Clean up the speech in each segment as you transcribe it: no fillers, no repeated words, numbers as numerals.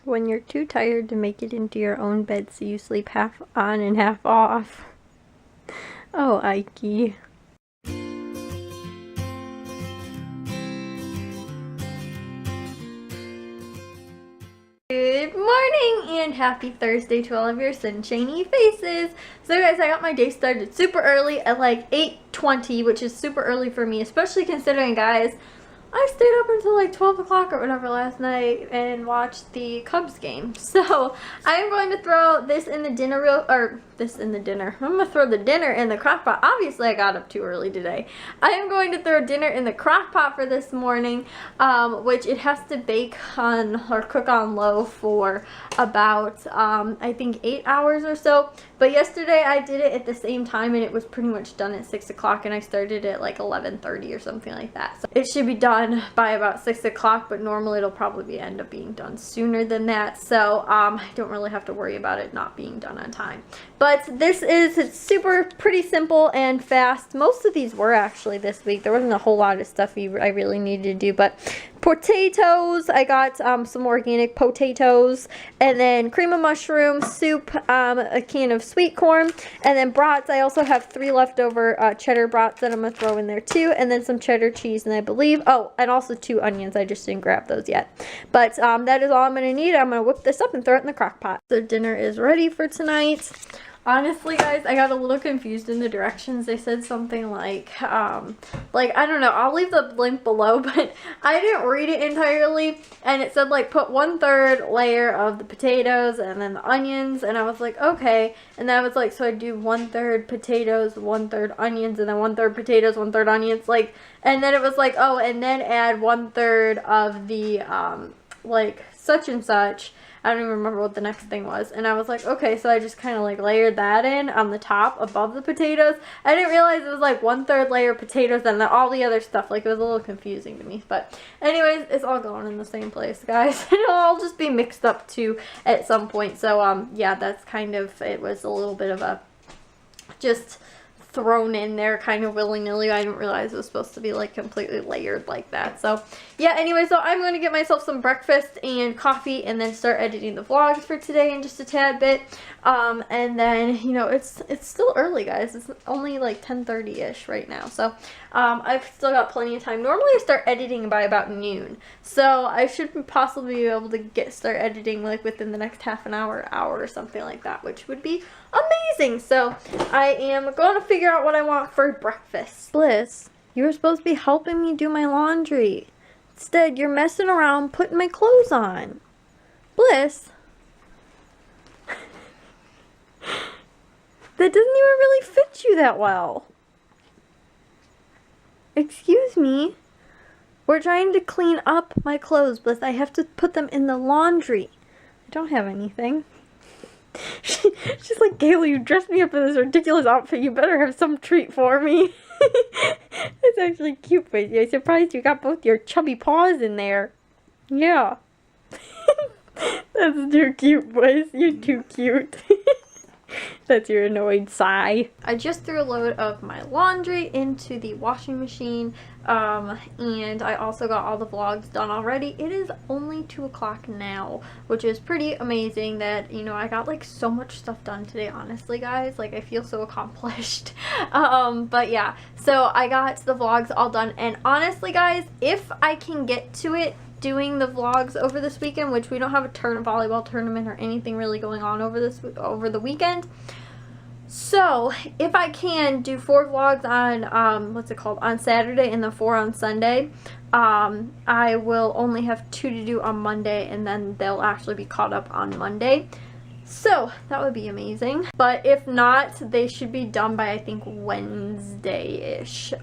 When you're too tired to make it into your own bed, so you sleep half on and half off. Oh, Ike. Good morning and happy Thursday to all of your sunshiny faces. So guys, I got my day started super early at like 8:20, which is super early for me, especially considering, guys, I stayed up until like 12 o'clock or whatever last night and watched the Cubs game. So I'm going to throw this in the dinner I'm going to throw the dinner in the crock pot. Obviously, I got up too early today. I am going to throw dinner in the crock pot for this morning, which it has to bake on or cook on low for about, I think 8 hours or so. But yesterday I did it at the same time and it was pretty much done at 6 o'clock, and I started at like 11:30 or something like that. So it should be done by about 6 o'clock, but normally it'll probably end up being done sooner than that. So I don't really have to worry about it not being done on time. But it's super pretty simple and fast. Most of these were actually this week. There wasn't a whole lot of stuff I really needed to do, but potatoes, I got some organic potatoes, and then cream of mushroom soup, a can of sweet corn, and then brats. I also have 3 leftover cheddar brats that I'm going to throw in there too, and then some cheddar cheese, and I believe, oh, and also 2 onions. I just didn't grab those yet. But that is all I'm going to need. I'm going to whip this up and throw it in the crock pot. So dinner is ready for tonight. Honestly, guys, I got a little confused in the directions. They said something like, I don't know, I'll leave the link below, but I didn't read it entirely, and it said, like, put 1/3 layer of the potatoes and then the onions, and I was like, okay, and that was like, so I do 1/3 potatoes, 1/3 onions, and then 1/3 potatoes, 1/3 onions, like, and then it was like, oh, and then add 1/3 of the, like, such and such. I don't even remember what the next thing was. And I was like, okay, so I just kind of like layered that in on the top above the potatoes. I didn't realize it was like 1/3 layer of potatoes and then all the other stuff. Like, it was a little confusing to me. But anyways, it's all going in the same place, guys. It'll all just be mixed up too at some point. So, yeah, that's kind of, it was a little bit of a just thrown in there kind of willy-nilly. I didn't realize it was supposed to be like completely layered like that. So yeah, anyway, so I'm going to get myself some breakfast and coffee and then start editing the vlogs for today in just a tad bit. And then, you know, it's still early, guys. It's only like 10:30-ish right now. So I've still got plenty of time. Normally I start editing by about noon. So I should possibly be able to start editing like within the next half an hour or something like that, which would be amazing. So I am going to figure out what I want for breakfast. Bliss, you were supposed to be helping me do my laundry. Instead, you're messing around putting my clothes on. Bliss. That doesn't even really fit you that well. Excuse me. We're trying to clean up my clothes, Bliss. I have to put them in the laundry. I don't have anything. She's like, Kayla, you dressed me up in this ridiculous outfit. You better have some treat for me. That's actually cute, but I'm surprised you got both your chubby paws in there. Yeah. That's too cute, boys. You're too cute. That's your annoyed sigh. I just threw a load of my laundry into the washing machine, and I also got all the vlogs done already. It is only 2 o'clock now, which is pretty amazing that, you know, I got like so much stuff done today, honestly, guys. Like, I feel so accomplished. But yeah, so I got the vlogs all done, and honestly, guys, if I can get to it, doing the vlogs over this weekend, which we don't have a volleyball tournament or anything really going on over the weekend. So if I can do 4 vlogs on on Saturday and then 4 on Sunday, I will only have 2 to do on Monday, and then they'll actually be caught up on Monday. So that would be amazing. But if not, they should be done by, I think, Wednesday-ish,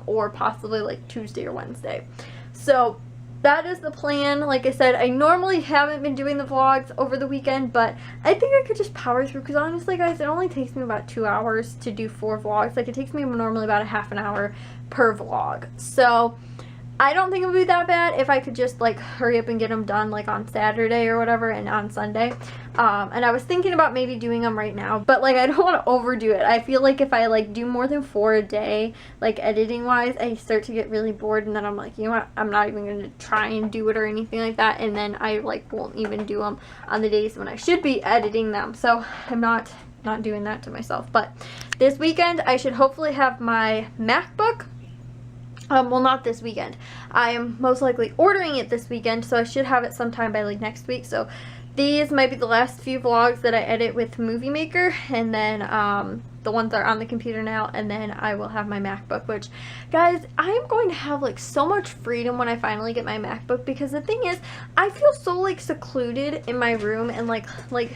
or possibly like Tuesday or Wednesday. So that is the plan. Like I said, I normally haven't been doing the vlogs over the weekend, but I think I could just power through, because honestly, guys, it only takes me about 2 hours to do 4 vlogs. Like, it takes me normally about a half an hour per vlog. So I don't think it would be that bad if I could just like hurry up and get them done like on Saturday or whatever and on Sunday. And I was thinking about maybe doing them right now, but like I don't want to overdo it. I feel like if I like do more than 4 a day, like editing wise, I start to get really bored, and then I'm like, you know what, I'm not even going to try and do it or anything like that, and then I like won't even do them on the days when I should be editing them. So I'm not doing that to myself. But this weekend I should hopefully have my MacBook. Well, not this weekend. I am most likely ordering it this weekend, so I should have it sometime by like next week. So these might be the last few vlogs that I edit with Movie Maker, and then the ones that are on the computer now, and then I will have my MacBook, which, guys, I am going to have like so much freedom when I finally get my MacBook, because the thing is, I feel so like secluded in my room and like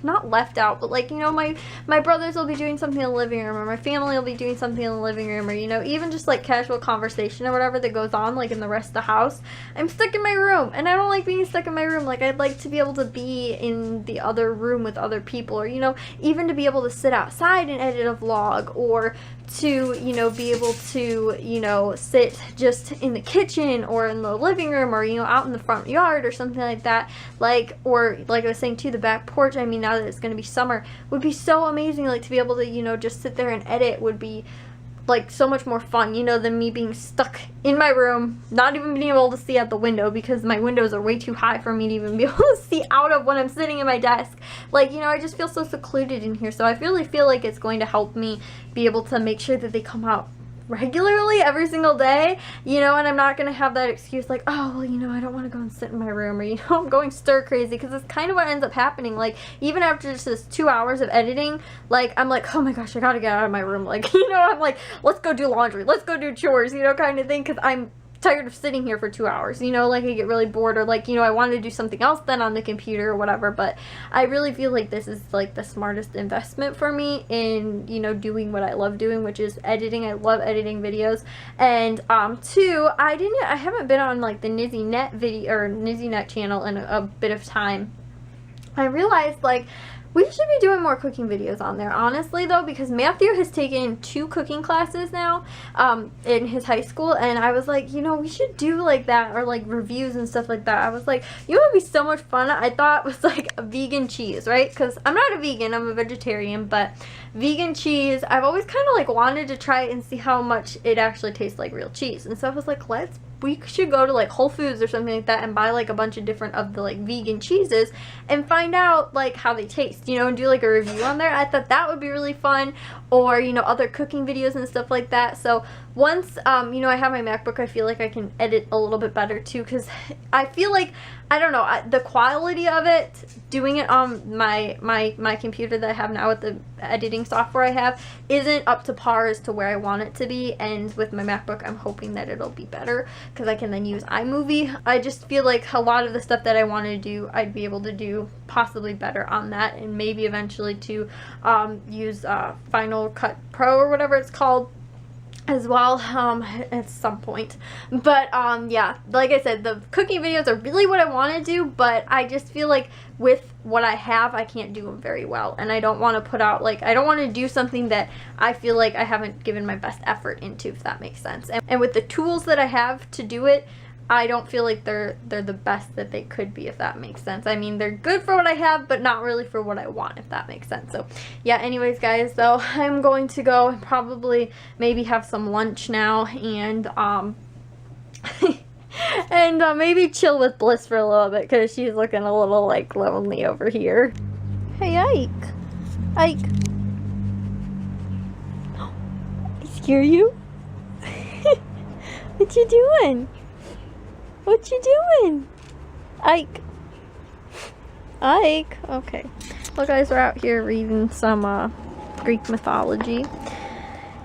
not left out, but like, you know, my brothers will be doing something in the living room, or my family will be doing something in the living room, or, you know, even just like casual conversation or whatever that goes on like in the rest of the house. I'm stuck in my room, and I don't like being stuck in my room. Like, I'd like to be able to be in the other room with other people, or, you know, even to be able to sit outside and edit a vlog, or to, you know, be able to, you know, sit just in the kitchen or in the living room, or, you know, out in the front yard or something like that. Like, or like I was saying too, the back porch, I mean, now that it's going to be summer, would be so amazing. Like, to be able to, you know, just sit there and edit would be like so much more fun, you know, than me being stuck in my room, not even being able to see out the window, because my windows are way too high for me to even be able to see out of when I'm sitting at my desk. Like, you know, I just feel so secluded in here. So I really feel like it's going to help me be able to make sure that they come out regularly every single day, you know, and I'm not gonna have that excuse like, oh, well, you know, I don't want to go and sit in my room, or, you know, I'm going stir crazy, because it's kind of what ends up happening. Like, even after just this 2 hours of editing, like, I'm like, oh my gosh, I gotta get out of my room. Like, you know, I'm like, let's go do laundry, let's go do chores, you know, kind of thing, because I'm tired of sitting here for 2 hours, you know, like I get really bored, or like, you know, I want to do something else then on the computer or whatever. But I really feel like this is like the smartest investment for me in, you know, doing what I love doing, which is editing. I love editing videos. And two, I haven't been on like the Nizi Net video or Nizi Net channel in a bit of time. I realized like we should be doing more cooking videos on there, honestly, though, because Matthew has taken 2 cooking classes now in his high school, and I was like, you know, we should do like that, or like reviews and stuff like that. I was like, you know what would be so much fun? I thought was like a vegan cheese, right? Because I'm not a vegan, I'm a vegetarian, but vegan cheese, I've always kind of like wanted to try it and see how much it actually tastes like real cheese. And so I was like, we should go to like Whole Foods or something like that and buy like a bunch of different of the like vegan cheeses and find out like how they taste, you know, and do like a review on there. I thought that would be really fun, or, you know, other cooking videos and stuff like that. So once you know, I have my MacBook, I feel like I can edit a little bit better too, because I feel like, I don't know, the quality of it, doing it on my computer that I have now with the editing software I have, isn't up to par as to where I want it to be. And with my MacBook, I'm hoping that it'll be better, because I can then use iMovie. I just feel like a lot of the stuff that I want to do, I'd be able to do possibly better on that, and maybe eventually to use Final Cut Pro or whatever it's called as well at some point. But yeah, like I said, the cooking videos are really what I want to do, but I just feel like with what I have, I can't do them very well, and I don't want to put out, like, I don't want to do something that I feel like I haven't given my best effort into, if that makes sense. And with the tools that I have to do it, I don't feel like they're the best that they could be, if that makes sense. I mean, they're good for what I have, but not really for what I want, if that makes sense. So yeah, anyways, guys, so I'm going to go and probably maybe have some lunch now, and and maybe chill with Bliss for a little bit, because she's looking a little like lonely over here. Hey, Ike. Ike. I scare you? What you doing? What you doing? Ike. Ike. Okay. Well, guys, we're out here reading some Greek mythology.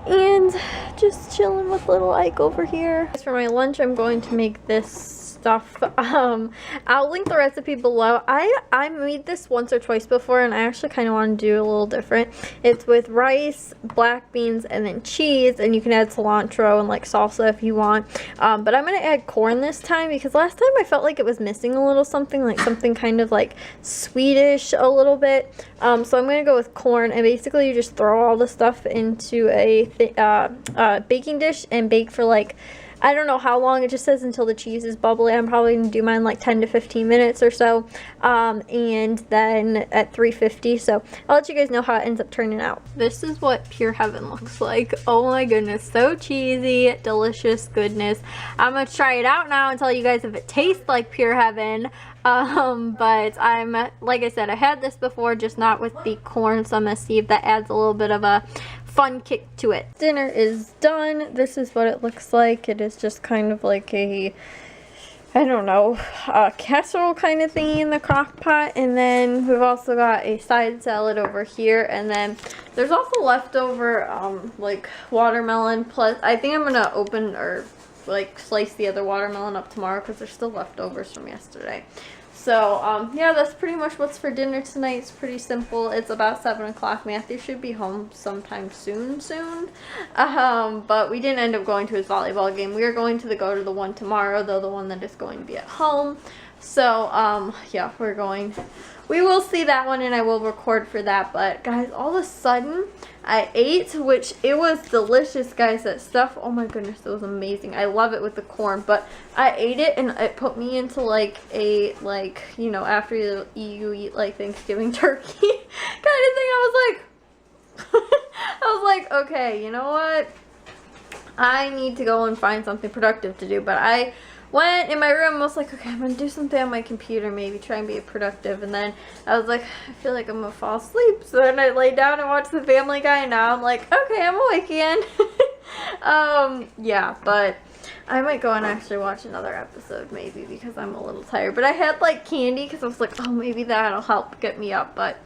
And just chilling with little Ike over here. For my lunch, I'm going to make this stuff. I'll link the recipe below. I made this once or twice before, and I actually kind of want to do a little different. It's with rice, black beans, and then cheese, and you can add cilantro and like salsa if you want. But I'm going to add corn this time, because last time I felt like it was missing a little something, like something kind of like Swedish a little bit. So I'm going to go with corn, and basically you just throw all the stuff into a baking dish and bake for like I don't know how long, it just says until the cheese is bubbly. I'm probably going to do mine like 10 to 15 minutes or so, and then at 350, so I'll let you guys know how it ends up turning out. This is what Pure Heaven looks like. Oh my goodness, so cheesy, delicious goodness. I'm going to try it out now and tell you guys if it tastes like Pure Heaven. But I'm, like I said, I had this before, just not with the corn, so I'm gonna see if that adds a little bit of a fun kick to it. Dinner is done. This is what it looks like. It is just kind of like a, I don't know, a casserole kind of thing in the crock pot. And then we've also got a side salad over here, and then there's also leftover like watermelon, plus I think I'm gonna open or like slice the other watermelon up tomorrow because there's still leftovers from yesterday. So yeah, that's pretty much what's for dinner tonight. It's pretty simple. It's about 7 o'clock. Matthew should be home sometime soon. But we didn't end up going to his volleyball game. We are going to go to the one tomorrow, though, the one that is going to be at home. So yeah, we will see that one, and I will record for that. But guys, all of a sudden I ate, which it was delicious, guys. That stuff, oh my goodness, it was amazing. I love it with the corn, but I ate it and it put me into like a, like, you know, after you eat like Thanksgiving turkey kind of thing. I was like okay, you know what, I need to go and find something productive to do. But I went in my room and was like, okay, I'm gonna do something on my computer, maybe try and be productive. And then I was like, I feel like I'm gonna fall asleep. So then I laid down and watched the Family Guy, and now I'm like, okay, I'm awake again. Yeah, but I might go and actually watch another episode maybe because I'm a little tired. But I had like candy because I was like, oh, maybe that'll help get me up. But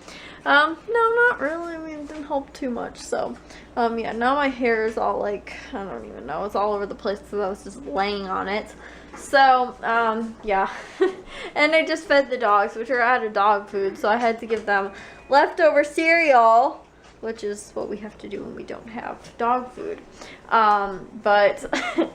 no, not really. I mean, it didn't help too much. So yeah, now my hair is all like, I don't even know, it's all over the place because I was just laying on it. So yeah. And I just fed the dogs, which are out of dog food, so I had to give them leftover cereal, which is what we have to do when we don't have dog food. But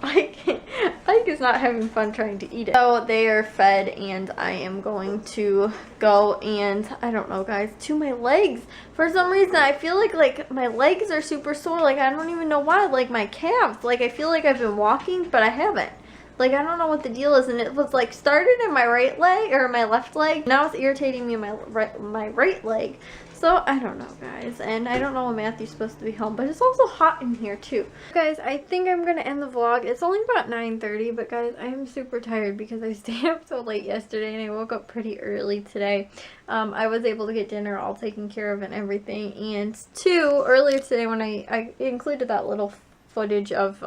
Ike is not having fun trying to eat it. So they are fed, and I am going to go and, I don't know guys, to my legs. For some reason I feel like my legs are super sore. Like, I don't even know why. Like my calves, like I feel like I've been walking but I haven't. Like, I don't know what the deal is, and it was like started in my right leg or my left leg. Now it's irritating me in my right leg. So I don't know, guys, and I don't know when Matthew's supposed to be home, but it's also hot in here too. Guys, I think I'm gonna end the vlog. It's only about 9:30, but guys, I am super tired because I stayed up so late yesterday and I woke up pretty early today. I was able to get dinner all taken care of and everything, and earlier today when I included that little footage of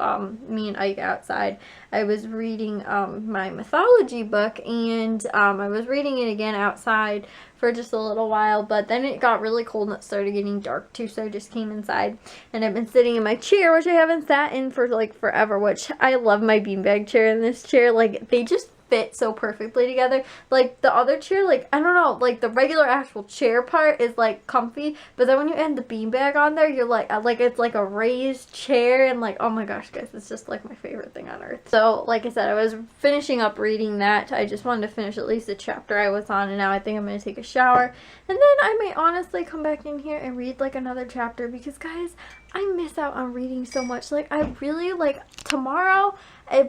me and Ike outside, I was reading my mythology book, and I was reading it again outside for just a little while, but then it got really cold and it started getting dark too, so I just came inside, and I've been sitting in my chair, which I haven't sat in for like forever, which I love my beanbag chair and this chair. Like, they just fit so perfectly together. Like the other chair, like, I don't know, like the regular actual chair part is like comfy, but then when you add the beanbag on there, you're like it's like a raised chair, and like, oh my gosh guys, it's just like my favorite thing on earth. So like I said, I was finishing up reading that. I just wanted to finish at least the chapter I was on, and now I think I'm going to take a shower, and then I may honestly come back in here and read like another chapter, because guys, I miss out on reading so much. Like, I really, like, tomorrow,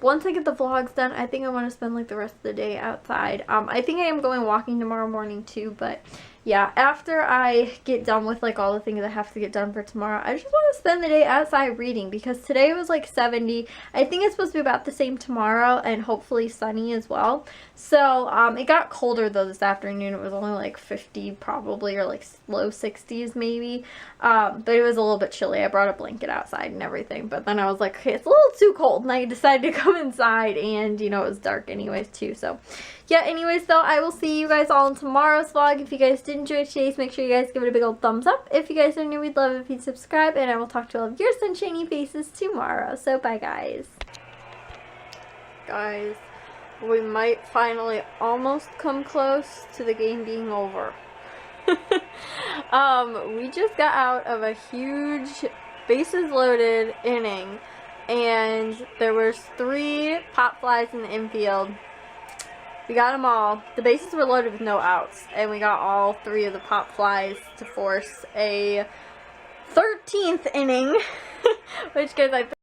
once I get the vlogs done, I think I want to spend like the rest of the day outside. I think I am going walking tomorrow morning too, but yeah, after I get done with like all the things I have to get done for tomorrow, I just want to spend the day outside reading, because today was like 70. I think it's supposed to be about the same tomorrow, and hopefully sunny as well. So it got colder though this afternoon. It was only like 50 probably, or like low 60s maybe, but it was a little bit chilly. I brought a blanket outside and everything, but then I was like, okay, it's a little too cold, and I decided to come inside, and you know, it was dark anyways too. So yeah, anyways though, I will see you guys all in tomorrow's vlog. If you guys did enjoy today's, make sure you guys give it a big old thumbs up. If you guys are new, we'd love it if you'd subscribe, and I will talk to all of your sunshiny faces tomorrow. So bye guys. Guys, we might finally almost come close to the game being over. We just got out of a huge bases loaded inning, and there was 3 pop flies in the infield. We got them all. The bases were loaded with no outs, and we got all 3 of the pop flies to force a 13th inning, which, guys, I